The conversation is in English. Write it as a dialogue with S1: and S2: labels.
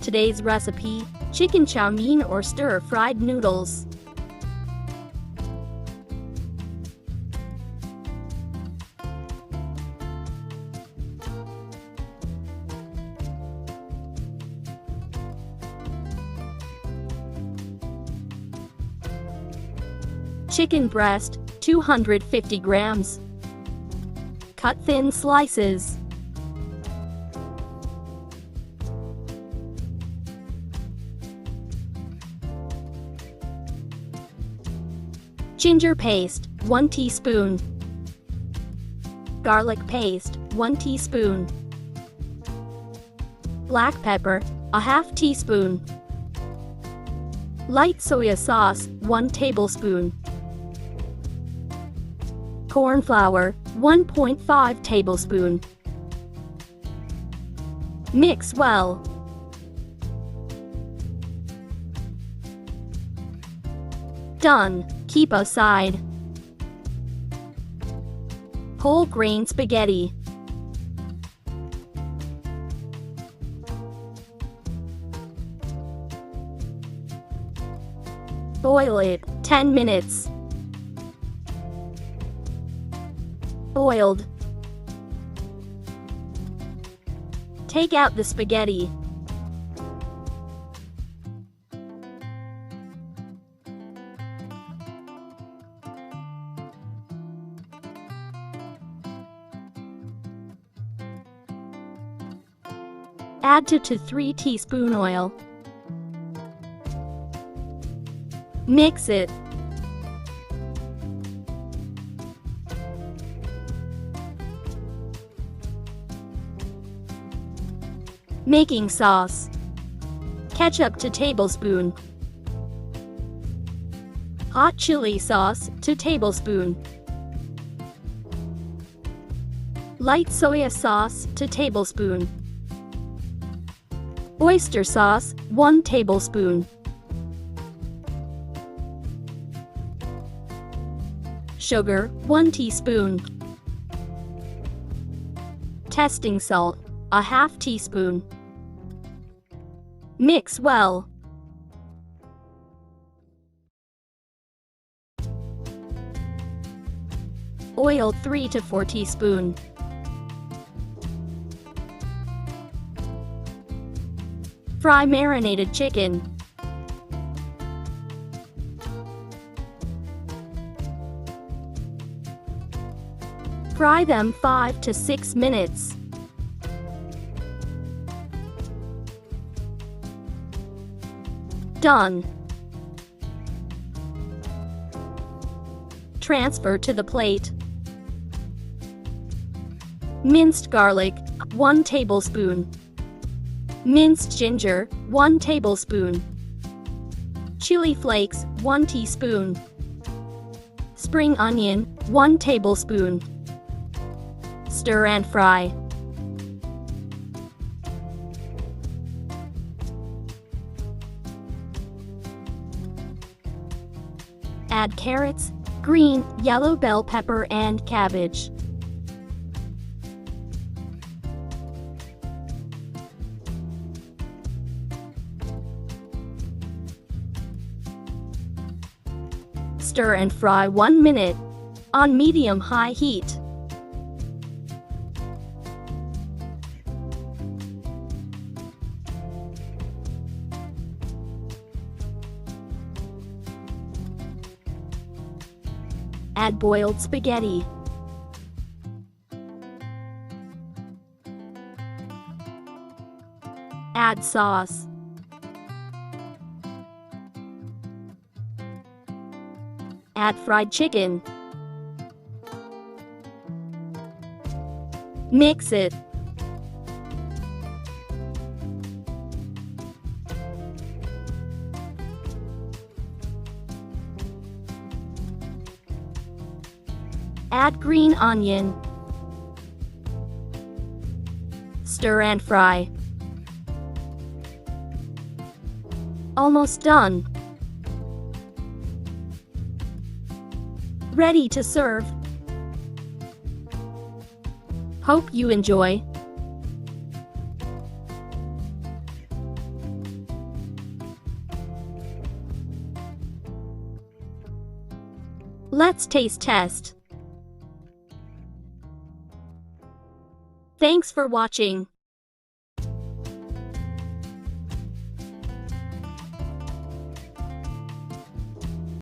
S1: Today's recipe, chicken chow mein or stir-fried noodles. Chicken breast, 250 grams. Cut thin slices. Ginger paste, 1 teaspoon. Garlic paste, 1 teaspoon. Black pepper, ½ teaspoon. Light soy sauce, 1 tablespoon. Corn flour, 1.5 tablespoon. Mix well. Done. Keep aside. Whole grain spaghetti. Boil it 10 minutes. Boiled. Take out the spaghetti. Add 2 to 3 teaspoon oil. Mix it. Making sauce. Ketchup 2 tablespoon. Hot chili sauce 2 tablespoon. Light soy sauce 2 tablespoon. Oyster sauce 1 tablespoon. Sugar 1 teaspoon. Tasting salt ½ teaspoon. Mix well. Oil 3 to 4 teaspoon. Fry marinated chicken. Fry them 5 to 6 minutes. Done. Transfer to the plate. Minced garlic, 1 tablespoon. Minced ginger, 1 tablespoon. Chili flakes, 1 teaspoon. Spring onion, 1 tablespoon. Stir and fry. Add carrots, green, yellow bell pepper and cabbage. Stir and fry 1 minute on medium-high heat. Add boiled spaghetti. Add sauce. Add fried chicken. Mix it. Add green onion. Stir and fry. Almost done. Ready to serve. Hope you enjoy. Let's taste test. Thanks for watching.